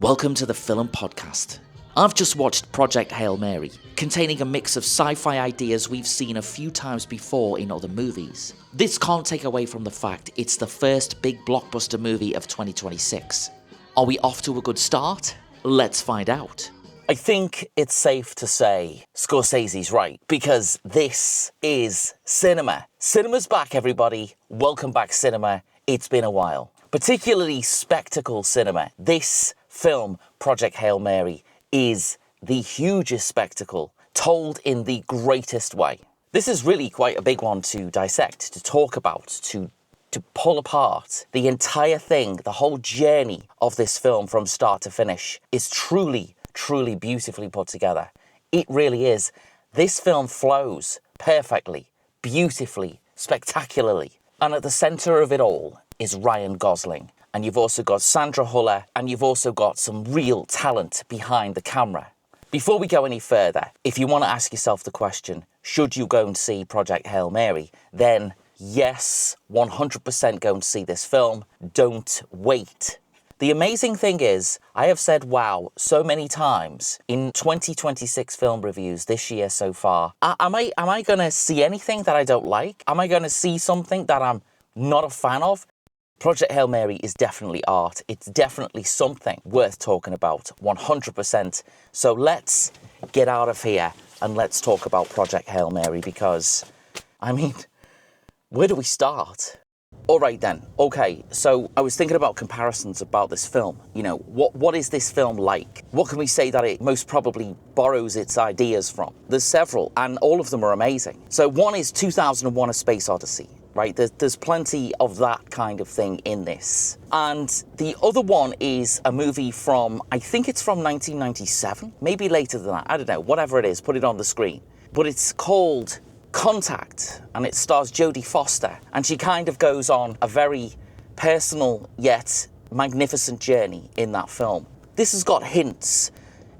Welcome to the Film Podcast. I've just watched Project Hail Mary, containing a mix of sci-fi ideas we've seen a few times before in other movies. This can't take away from the fact it's the first big blockbuster movie of 2026. Are we off to a good start? Let's find out. I think it's safe to say Scorsese's right, because this is cinema. Cinema's back, everybody. Welcome back, cinema. It's been a while. Particularly spectacle cinema. This film, Project Hail Mary, is the hugest spectacle, told in the greatest way. This is really quite a big one to dissect, to talk about, to pull apart. The entire thing, the whole journey of this film from start to finish is truly beautifully put together. It really is. This film flows perfectly, beautifully, spectacularly. And at the centre of it all is Ryan Gosling. And you've also got Sandra Huller, and you've also got some real talent behind the camera. Before we go any further, if you want to ask yourself the question, should you go and see Project Hail Mary? Then yes, 100% go and see this film. Don't wait. The amazing thing is, I have said wow so many times in 2026 film reviews this year so far. Am I going to see anything that I don't like? Am I going to see something that I'm not a fan of? Project Hail Mary is definitely art. It's definitely something worth talking about, 100%. So let's get out of here and let's talk about Project Hail Mary because, where do we start? All right then. Okay, so I was thinking about comparisons about this film. You know, what is this film like? What can we say that it most probably borrows its ideas from? There's several, and all of them are amazing. So one is 2001: A Space Odyssey. Right, there's plenty of that kind of thing in this. And the other one is a movie from, I think it's from 1997, maybe later than that, I don't know, whatever it is, put it on the screen. But it's called Contact, and it stars Jodie Foster, and she kind of goes on a very personal yet magnificent journey in that film. This has got hints,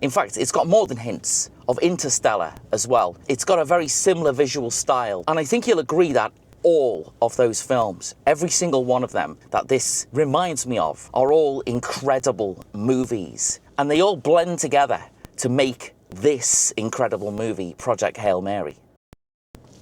in fact, it's got more than hints, of Interstellar as well. It's got a very similar visual style, and I think you'll agree that all of those films, every single one of them that this reminds me of, are all incredible movies. And they all blend together to make this incredible movie, Project Hail Mary.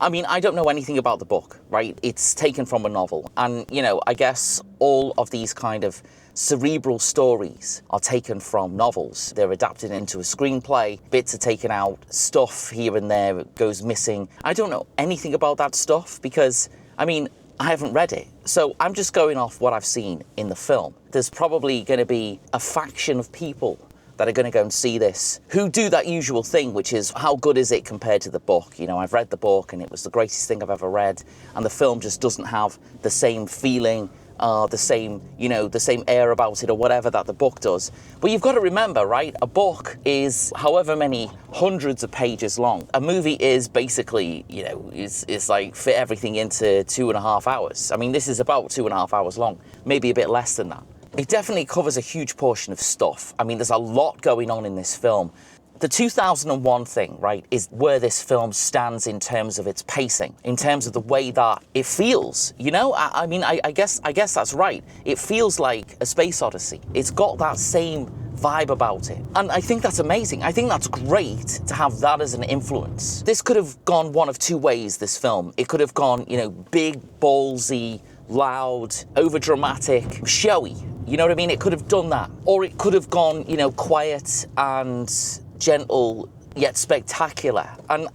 I don't know anything about the book, right? It's taken from a novel. And, I guess all of these kind of cerebral stories are taken from novels. They're adapted into a screenplay, bits are taken out, stuff here and there goes missing. I don't know anything about that stuff because, I haven't read it. So I'm just going off what I've seen in the film. There's probably going to be a faction of people that are going to go and see this, who do that usual thing, which is, how good is it compared to the book? I've read the book and it was the greatest thing I've ever read, and the film just doesn't have the same feeling, the same air about it or whatever that the book does. But you've got to remember, right, a book is however many hundreds of pages long. A movie is basically, is like fit everything into 2.5 hours. This is about 2.5 hours long, maybe a bit less than that. It definitely covers a huge portion of stuff. There's a lot going on in this film. The 2001 thing, right, is where this film stands in terms of its pacing, in terms of the way that it feels. I guess that's right. It feels like a space odyssey. It's got that same vibe about it. And I think that's amazing. I think that's great to have that as an influence. This could have gone one of two ways, this film. It could have gone, big, ballsy, loud, overdramatic, showy. You know what I mean? It could have done that. Or it could have gone, quiet and gentle yet spectacular. And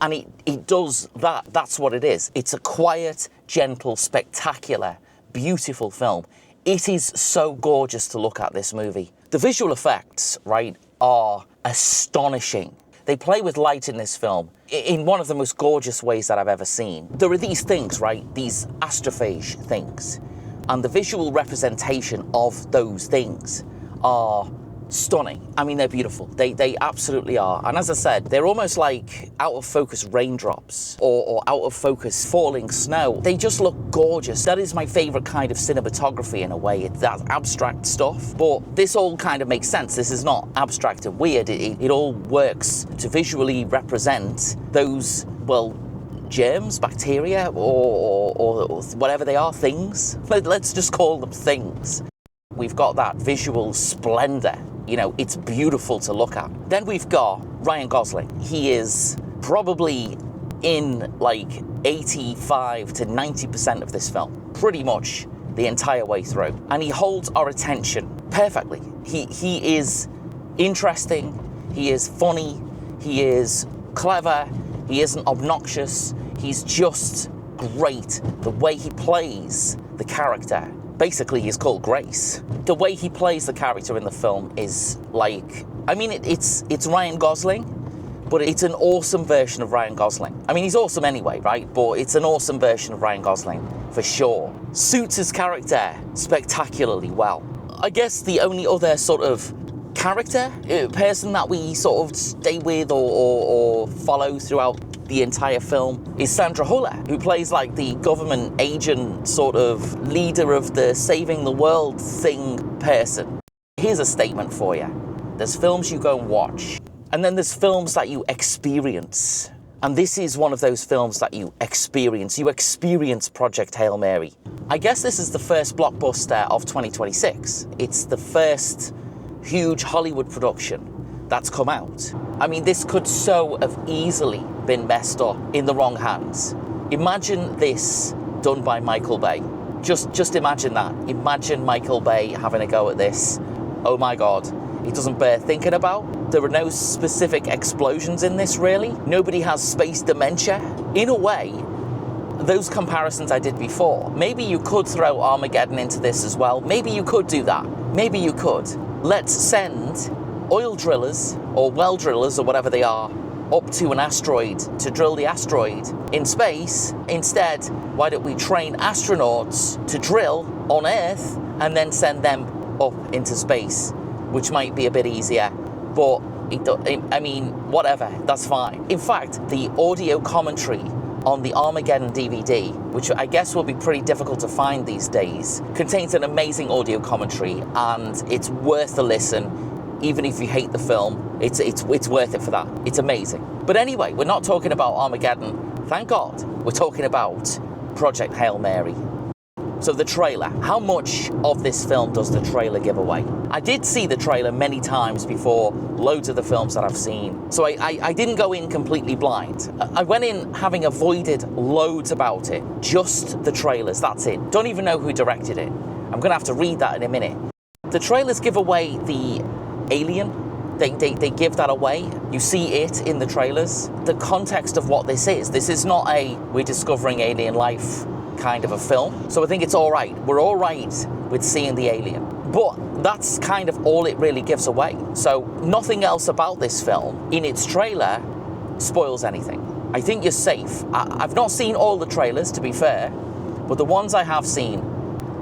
it does that. That's what it is. It's a quiet, gentle, spectacular, beautiful film. It is so gorgeous to look at, this movie. The visual effects, right, are astonishing. They play with light in this film in one of the most gorgeous ways that I've ever seen. There are these things, right, these astrophage things, and the visual representation of those things are stunning. They're beautiful. They absolutely are. And as I said, they're almost like out of focus raindrops or out of focus falling snow. They just look gorgeous. That is my favorite kind of cinematography in a way. It's that abstract stuff. But this all kind of makes sense. This is not abstract and weird. It all works to visually represent those, germs, bacteria, or whatever they are, things. Let's just call them things. We've got that visual splendor You know, it's beautiful to look at. Then we've got Ryan Gosling. He is probably in like 85 to 90% of this film, pretty much the entire way through. And he holds our attention perfectly. He is interesting, he is funny, he is clever, he isn't obnoxious, he's just great. The way he plays the character, basically he's called Grace. The way he plays the character in the film is like, I mean, it's Ryan Gosling, but it's an awesome version of Ryan Gosling. I mean, he's awesome anyway, right? But it's an awesome version of Ryan Gosling, for sure. Suits his character spectacularly well. I guess the only other sort of character, person that we sort of stay with or follow throughout the entire film is Sandra Huller, who plays like the government agent sort of leader of the saving the world thing person. Here's a statement for you. There's films you go and watch, and then there's films that you experience. And this is one of those films that you experience. You experience Project Hail Mary. I guess this is the first blockbuster of 2026. It's the first huge Hollywood production that's come out. I mean, this could so have easily been messed up in the wrong hands. Imagine this done by Michael Bay. Just imagine that. Imagine Michael Bay having a go at this. Oh my God. It doesn't bear thinking about. There are no specific explosions in this, really. Nobody has space dementia. In a way, those comparisons I did before, maybe you could throw Armageddon into this as well. Maybe you could do that. Maybe you could. Let's send oil drillers, or well drillers, or whatever they are, up to an asteroid to drill the asteroid in space. Instead, why don't we train astronauts to drill on Earth and then send them up into space, which might be a bit easier, but I mean, whatever, that's fine. In fact, the audio commentary on the Armageddon DVD, which I guess will be pretty difficult to find these days, contains an amazing audio commentary, and it's worth a listen. Even if you hate the film, it's worth it for that. It's amazing. But anyway, we're not talking about Armageddon. Thank God. We're talking about Project Hail Mary. So the trailer. How much of this film does the trailer give away? I did see the trailer many times before loads of the films that I've seen. So I didn't go in completely blind. I went in having avoided loads about it. Just the trailers, that's it. Don't even know who directed it. I'm going to have to read that in a minute. The trailers give away the alien. They give that away. You see it in the trailers. The context of what this is. This is not a we're discovering alien life kind of a film. So I think it's all right. We're all right with seeing the alien. But that's kind of all it really gives away. So nothing else about this film in its trailer spoils anything. I think you're safe. I've not seen all the trailers, to be fair, but the ones I have seen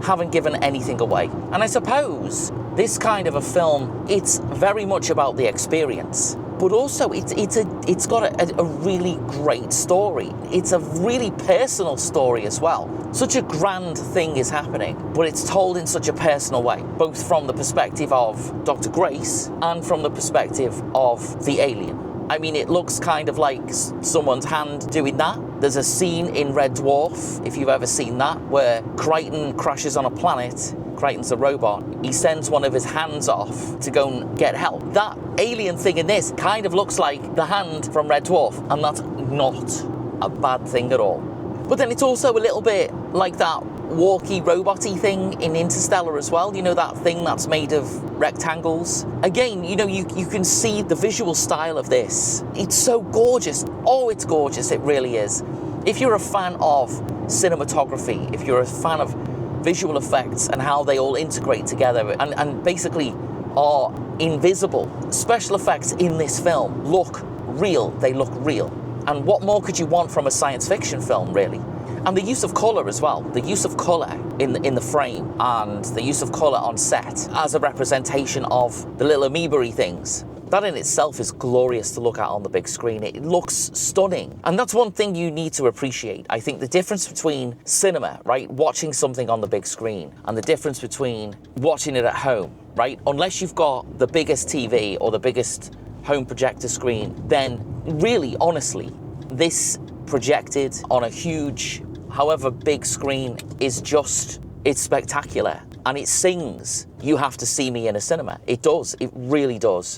haven't given anything away. And I suppose this kind of a film, it's very much about the experience, but also it's got a really great story. It's a really personal story as well. Such a grand thing is happening, but it's told in such a personal way, both from the perspective of Dr. Grace and from the perspective of the alien. I mean, it looks kind of like someone's hand doing that. There's a scene in Red Dwarf, if you've ever seen that, where Crichton crashes on a planet. Crichton's a robot. He sends one of his hands off to go and get help. That alien thing in this kind of looks like the hand from Red Dwarf, and that's not a bad thing at all. But then it's also a little bit like that walkie robot-y thing in Interstellar as well. You know, that thing that's made of rectangles. Again, you know, you can see the visual style of this. It's so gorgeous. Oh, it's gorgeous. It really is. If you're a fan of cinematography, if you're a fan of visual effects and how they all integrate together and basically are invisible, special effects in this film look real. They look real. And what more could you want from a science fiction film, really? And the use of colour as well. The use of colour in the frame and the use of colour on set as a representation of the little amoeba-y things. That in itself is glorious to look at on the big screen. It looks stunning. And that's one thing you need to appreciate. I think the difference between cinema, right, watching something on the big screen, and the difference between watching it at home, right? Unless you've got the biggest TV or the biggest home projector screen, then really, honestly, this projected on a huge, however big screen is just, it's spectacular. and it sings, "You have to see me in a cinema." It does, it really does.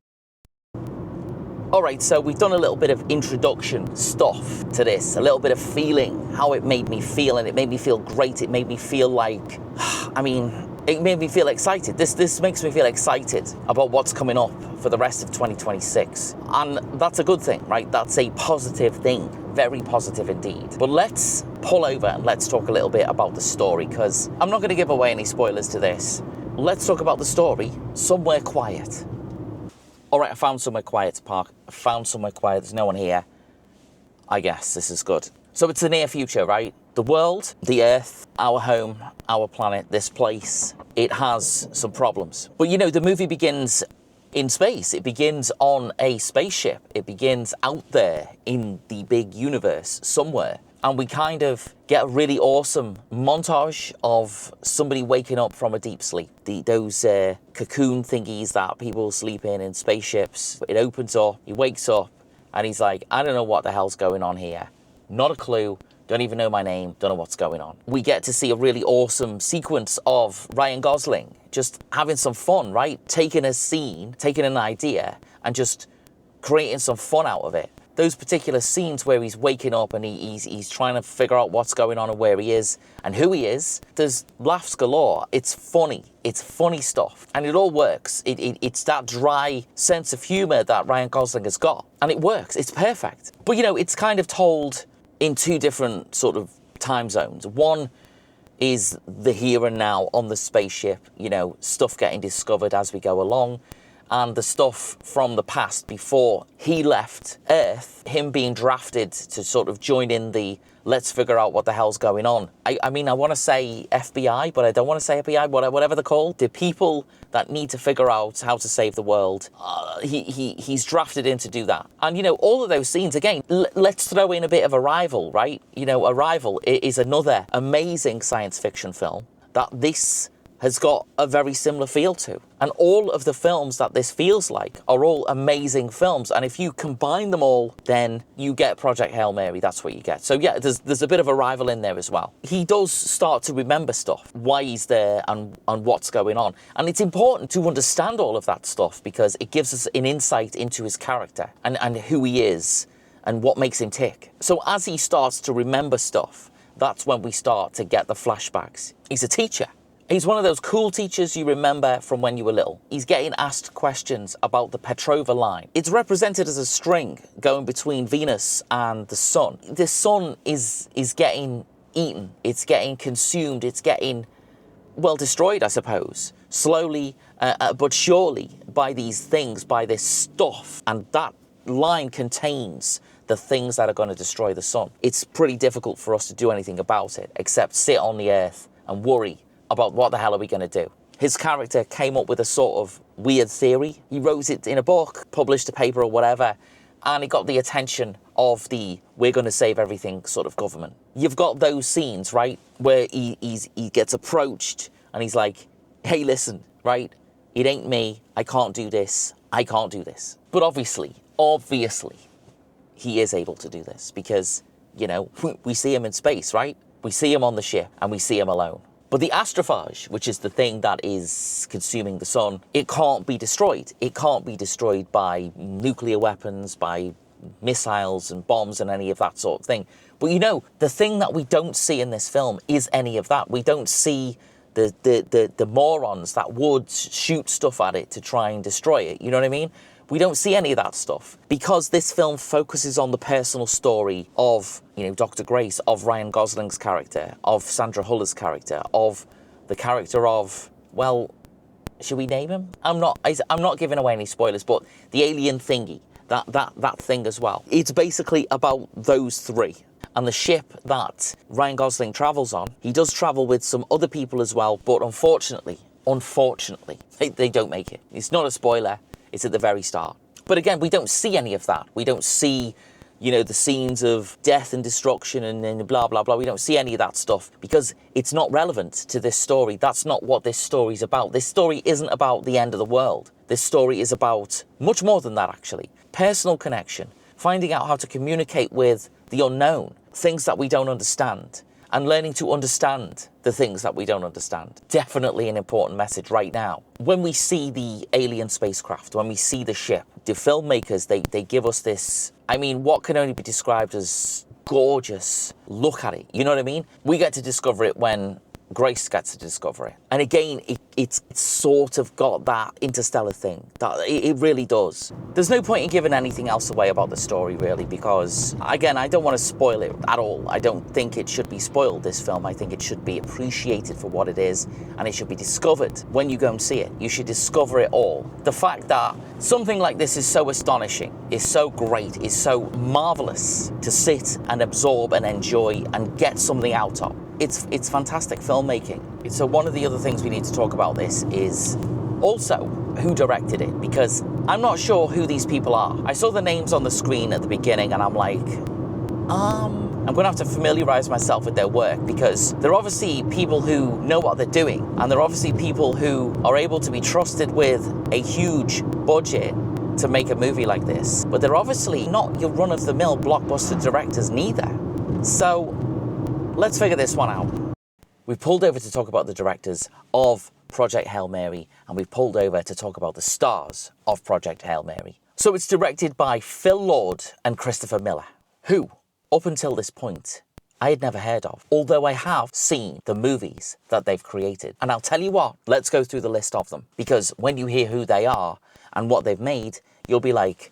Alright, so we've done a little bit of introduction stuff to this, a little bit of feeling, how it made me feel, and it made me feel great. It made me feel like, it made me feel excited. This makes me feel excited about what's coming up for the rest of 2026. And that's a good thing, right? That's a positive thing, very positive indeed. But let's pull over and let's talk a little bit about the story, because I'm not going to give away any spoilers to this. Let's talk about the story, Somewhere Quiet. Alright, I found somewhere quiet to park. I found somewhere quiet, there's no one here. I guess this is good. So it's the near future, right? The world, the Earth, our home, our planet, this place, it has some problems. But you know, the movie begins in space. It begins on a spaceship. It begins out there in the big universe somewhere. And we kind of get a really awesome montage of somebody waking up from a deep sleep. Those cocoon thingies that people sleep in spaceships. It opens up, he wakes up, and he's like, I don't know what the hell's going on here. Not a clue, don't even know my name, don't know what's going on. We get to see a really awesome sequence of Ryan Gosling just having some fun, right? Taking a scene, taking an idea, and just creating some fun out of it. Those particular scenes where he's waking up and he's trying to figure out what's going on and where he is and who he is, there's laughs galore. It's funny stuff, and it all works. It's that dry sense of humor that Ryan Gosling has got, and it works. It's perfect. But you know, it's kind of told in two different sort of time zones. One is the here and now on the spaceship, you know, stuff getting discovered as we go along, and the stuff from the past before he left Earth, him being drafted to sort of join in the let's figure out what the hell's going on. I mean, I want to say FBI, but I don't want to say FBI, whatever they're called. The people that need to figure out how to save the world, he's drafted in to do that. And, you know, all of those scenes, again, let's throw in a bit of Arrival, right? You know, Arrival is another amazing science fiction film that this has got a very similar feel to. And all of the films that this feels like are all amazing films. And if you combine them all, then you get Project Hail Mary. That's what you get. So yeah, there's a bit of Arrival in there as well. He does start to remember stuff, why he's there and what's going on. And it's important to understand all of that stuff because it gives us an insight into his character and who he is and what makes him tick. So as he starts to remember stuff, that's when we start to get the flashbacks. He's a teacher. He's one of those cool teachers you remember from when you were little. He's getting asked questions about the Petrova line. It's represented as a string going between Venus and the sun. The sun is getting eaten. It's getting consumed. It's getting, well, destroyed, I suppose. Slowly but surely by these things, by this stuff. And that line contains the things that are going to destroy the sun. It's pretty difficult for us to do anything about it except sit on the earth and worry about what the hell are we going to do. His character came up with a sort of weird theory. He wrote it in a book, published a paper or whatever, and it got the attention of the we're going to save everything sort of government. You've got those scenes, right, where he gets approached and he's like, hey, listen, right, it ain't me, I can't do this, I can't do this. But obviously, he is able to do this because, you know, we see him in space, right? We see him on the ship and we see him alone. But the astrophage, which is the thing that is consuming the sun, it can't be destroyed. It can't be destroyed by nuclear weapons, by missiles and bombs and any of that sort of thing. But you know, the thing that we don't see in this film is any of that. We don't see the morons that would shoot stuff at it to try and destroy it. You know what I mean? We don't see any of that stuff because this film focuses on the personal story of, you know, Dr. Grace, of Ryan Gosling's character, of Sandra Huller's character, of the character of, well, should we name him? I'm not giving away any spoilers, but the alien thingy, that thing as well. It's basically about those three. And the ship that Ryan Gosling travels on, he does travel with some other people as well, but unfortunately, they don't make it. It's not a spoiler. It's at the very start. But again, we don't see any of that. We don't see, you know, the scenes of death and destruction and blah, blah, blah. We don't see any of that stuff because it's not relevant to this story. That's not what this story's about. This story isn't about the end of the world. This story is about much more than that, actually. Personal connection, finding out how to communicate with the unknown, things that we don't understand, and learning to understand the things that we don't understand. Definitely an important message right now. When we see the alien spacecraft, when we see the ship, the filmmakers, they give us this, I mean, what can only be described as gorgeous look at it. You know what I mean? We get to discover it when Grace gets to discover it. And again, it's sort of got that interstellar thing. That it really does. There's no point in giving anything else away about the story, really, because, again, I don't want to spoil it at all. I don't think it should be spoiled, this film. I think it should be appreciated for what it is, and it should be discovered when you go and see it. You should discover it all. The fact that something like this is so astonishing, is so great, is so marvelous to sit and absorb and enjoy and get something out of. It's fantastic filmmaking. So one of the other things we need to talk about this is also who directed it, because I'm not sure who these people are. I saw the names on the screen at the beginning and I'm like, I'm going to have to familiarize myself with their work, because they're obviously people who know what they're doing, and they're obviously people who are able to be trusted with a huge budget to make a movie like this. But they're obviously not your run-of-the-mill blockbuster directors neither. So let's figure this one out. We've pulled over to talk about the directors of Project Hail Mary, and we've pulled over to talk about the stars of Project Hail Mary. So it's directed by Phil Lord and Christopher Miller, who, up until this point, I had never heard of, although I have seen the movies that they've created. And I'll tell you what, let's go through the list of them, because when you hear who they are and what they've made, you'll be like,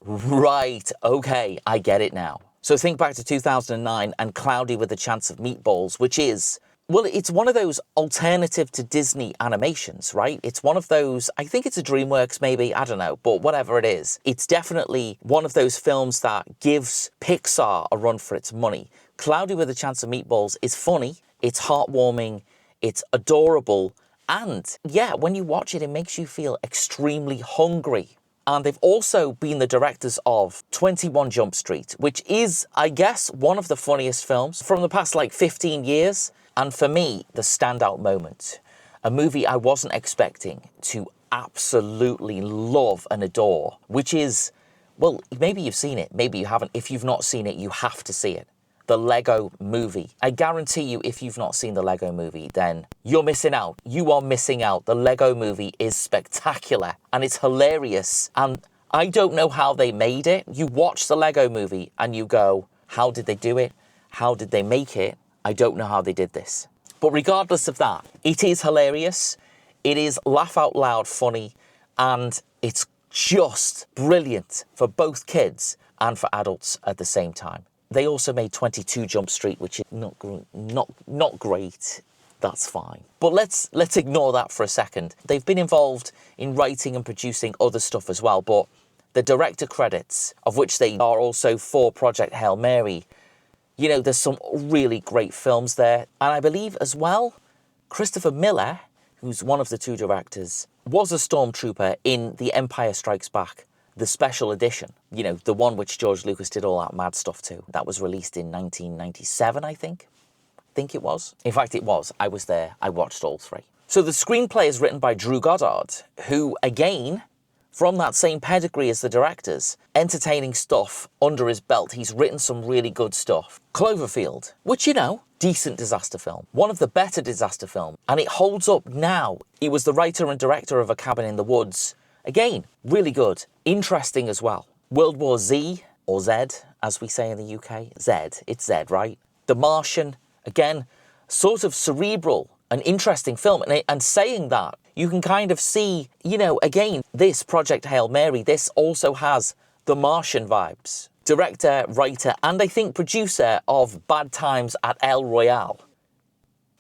right, okay, I get it now. So think back to 2009 and Cloudy with a Chance of Meatballs, which is, well, it's one of those alternative to Disney animations, right? It's one of those, I think it's a DreamWorks maybe, I don't know, but whatever it is, it's definitely one of those films that gives Pixar a run for its money. Cloudy with a Chance of Meatballs is funny, it's heartwarming, it's adorable, and yeah, when you watch it, it makes you feel extremely hungry. And they've also been the directors of 21 Jump Street, which is, I guess, one of the funniest films from the past, 15 years. And for me, the standout moment. A movie I wasn't expecting to absolutely love and adore, which is, well, maybe you've seen it, maybe you haven't. If you've not seen it, you have to see it. The Lego Movie. I guarantee you, if you've not seen the Lego Movie, then you're missing out. You are missing out. The Lego Movie is spectacular and it's hilarious. And I don't know how they made it. You watch the Lego Movie and you go, how did they do it? How did they make it? I don't know how they did this. But regardless of that, it is hilarious. It is laugh out loud funny, and it's just brilliant for both kids and for adults at the same time. They also made 22 Jump Street, which is not great. That's fine. But let's ignore that for a second. They've been involved in writing and producing other stuff as well, but the director credits, of which they are also for Project Hail Mary, you know, there's some really great films there. And I believe as well, Christopher Miller, who's one of the two directors, was a stormtrooper in The Empire Strikes Back, the special edition, you know, the one which George Lucas did all that mad stuff to. That was released in 1997, I think it was. In fact, it was. I was there. I watched all three. So the screenplay is written by Drew Goddard, who, again, from that same pedigree as the directors, entertaining stuff under his belt. He's written some really good stuff. Cloverfield, which, you know, decent disaster film. One of the better disaster films. And it holds up now. He was the writer and director of A Cabin in the Woods. Again, really good. Interesting as well. World War Z, or Z, as we say in the UK. Z. It's Z, right? The Martian. Again, sort of cerebral, an interesting film. And saying that, you can kind of see, you know, again, this Project Hail Mary, this also has the Martian vibes. Director, writer, and I think producer of Bad Times at El Royale.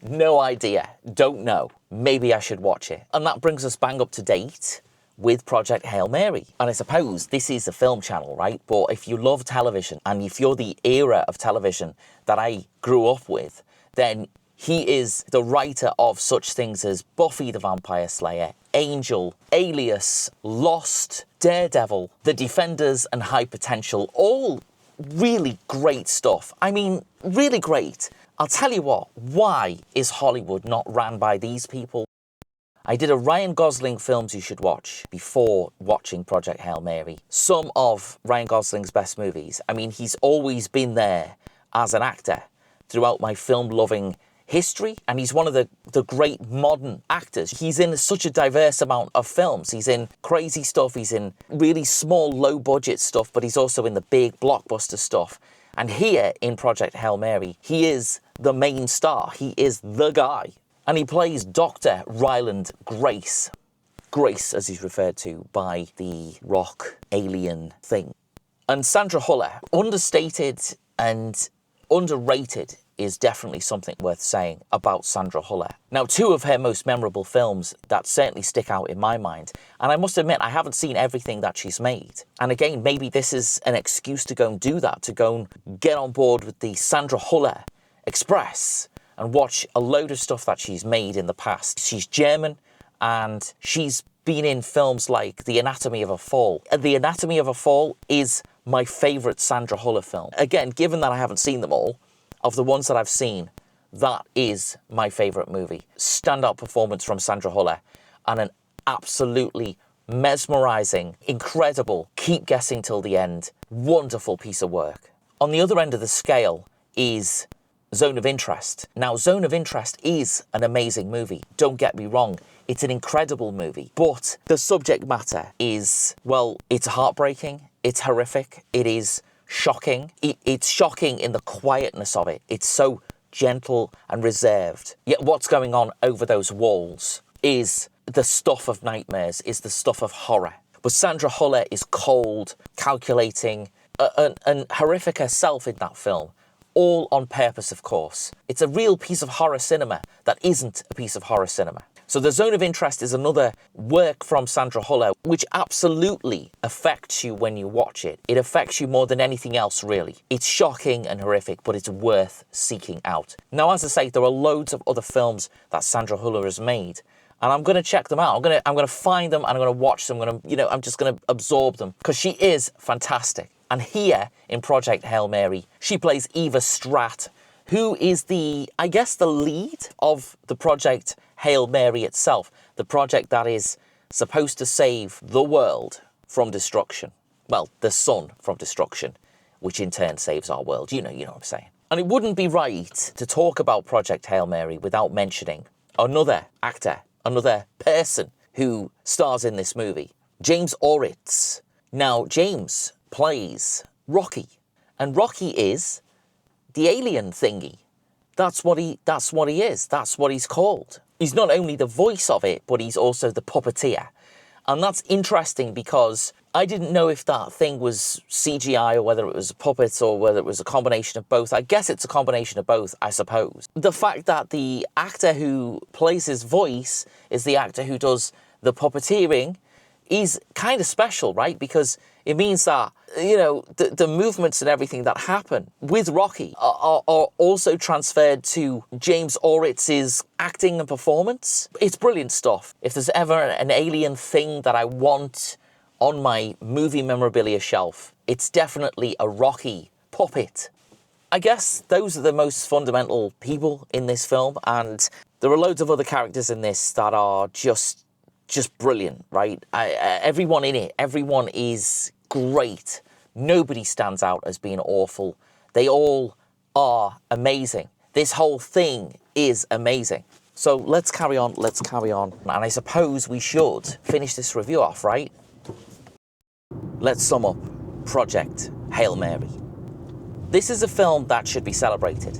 No idea. Don't know. Maybe I should watch it. And that brings us bang up to date with Project Hail Mary. And I suppose this is a film channel, right? But if you love television, and if you're the era of television that I grew up with, then he is the writer of such things as Buffy the Vampire Slayer, Angel, Alias, Lost, Daredevil, The Defenders, and High Potential. All really great stuff. I mean, really great. I'll tell you what, why is Hollywood not ran by these people? I did a Ryan Gosling films you should watch before watching Project Hail Mary. Some of Ryan Gosling's best movies. I mean, he's always been there as an actor, throughout my film-loving history, and he's one of the great modern actors. He's in such a diverse amount of films. He's in crazy stuff, he's in really small, low-budget stuff, but he's also in the big blockbuster stuff. And here in Project Hail Mary, he is the main star. He is the guy. And he plays Dr. Ryland Grace. Grace, as he's referred to by the rock alien thing. And Sandra Huller, understated and underrated, is definitely something worth saying about Sandra Huller. Now, two of her most memorable films that certainly stick out in my mind, and I must admit, I haven't seen everything that she's made. And again, maybe this is an excuse to go and do that, to go and get on board with the Sandra Huller Express and watch a load of stuff that she's made in the past. She's German, and she's been in films like The Anatomy of a Fall. The Anatomy of a Fall is my favourite Sandra Huller film. Again, given that I haven't seen them all, of the ones that I've seen, that is my favourite movie. Standout performance from Sandra Huller, and an absolutely mesmerising, incredible, keep guessing till the end, wonderful piece of work. On the other end of the scale is Zone of Interest. Now, Zone of Interest is an amazing movie. Don't get me wrong. It's an incredible movie. But the subject matter is, well, it's heartbreaking. It's horrific. It is shocking. It's shocking in the quietness of it. It's so gentle and reserved. Yet what's going on over those walls is the stuff of nightmares, is the stuff of horror. But Sandra Huller is cold, calculating, and horrific herself in that film. All on purpose, of course. It's a real piece of horror cinema that isn't a piece of horror cinema. So The Zone of Interest is another work from Sandra Huller which absolutely affects you when you watch it. It affects you more than anything else, really. It's shocking and horrific, but it's worth seeking out. Now, as I say, there are loads of other films that Sandra Huller has made, and I'm going to check them out. I'm going to find them, and I'm going to watch them. I'm just going to absorb them, because she is fantastic. And here in Project Hail Mary, she plays Eva Stratt, who is the lead of the Project Hail Mary itself, the project that is supposed to save the world from destruction. Well, the sun from destruction, which in turn saves our world. You know what I'm saying. And it wouldn't be right to talk about Project Hail Mary without mentioning another actor, another person who stars in this movie, James Oritz. Now, James plays Rocky, and Rocky is the alien thingy. That's what he is. That's what he's called. He's not only the voice of it, but he's also the puppeteer. And that's interesting because I didn't know if that thing was CGI or whether it was a puppet or whether it was a combination of both. I guess it's a combination of both, I suppose. The fact that the actor who plays his voice is the actor who does the puppeteering is kind of special, right? Because it means that, the movements and everything that happen with Rocky are also transferred to James Oritz's acting and performance. It's brilliant stuff. If there's ever an alien thing that I want on my movie memorabilia shelf, it's definitely a Rocky puppet. I guess those are the most fundamental people in this film, and there are loads of other characters in this that are just brilliant, right? Everyone in it, everyone is great. Nobody stands out as being awful. They all are amazing. This whole thing is amazing. So let's carry on. And I suppose we should finish this review off, right? Let's sum up Project Hail Mary. This is a film that should be celebrated.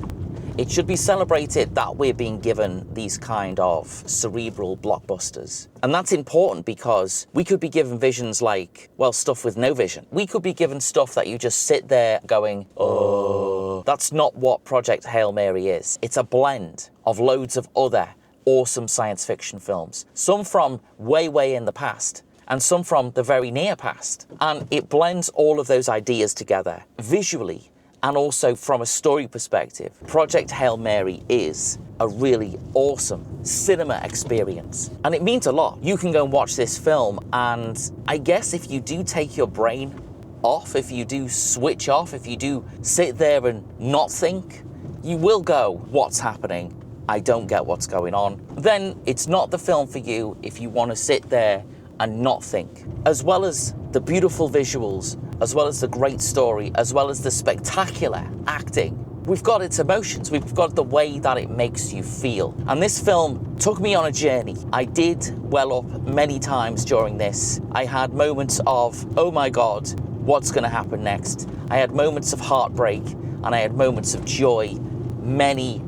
It should be celebrated that we're being given these kind of cerebral blockbusters. And that's important because we could be given visions like, well, stuff with no vision. We could be given stuff that you just sit there going, oh. That's not what Project Hail Mary is. It's a blend of loads of other awesome science fiction films. Some from way, way in the past, and some from the very near past. And it blends all of those ideas together visually, and also from a story perspective. Project Hail Mary is a really awesome cinema experience. And it means a lot. You can go and watch this film, and I guess if you do take your brain off, if you do switch off, if you do sit there and not think, you will go, what's happening? I don't get what's going on. Then it's not the film for you if you want to sit there and not think. As well as the beautiful visuals, as well as the great story, as well as the spectacular acting, we've got its emotions, we've got the way that it makes you feel. And this film took me on a journey. I did well up many times during this. I had moments of, oh my God, what's going to happen next? I had moments of heartbreak and I had moments of joy many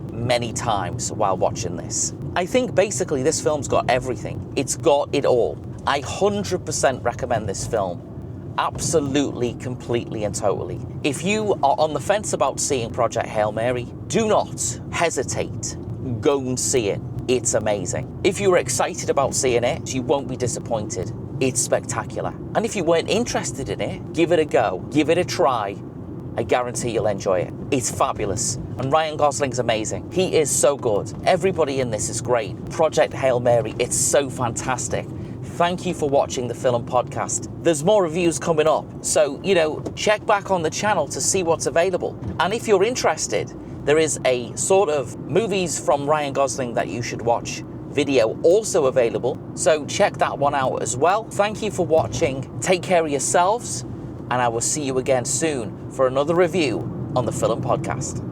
times while watching this. I think basically this film's got everything. It's got it all. I 100% recommend this film. Absolutely, completely and totally. If you are on the fence about seeing Project Hail Mary, do not hesitate. Go and see it. It's amazing. If you were excited about seeing it, you won't be disappointed. It's spectacular. And if you weren't interested in it, give it a go. Give it a try. I guarantee you'll enjoy it. It's fabulous. And Ryan Gosling's amazing. He is so good. Everybody in this is great. Project Hail Mary, it's so fantastic. Thank you for watching the Film Podcast. There's more reviews coming up, so, check back on the channel to see what's available. And if you're interested, there is a sort of movies from Ryan Gosling that you should watch video also available, so check that one out as well. Thank you for watching. Take care of yourselves, and I will see you again soon for another review on the Film Podcast.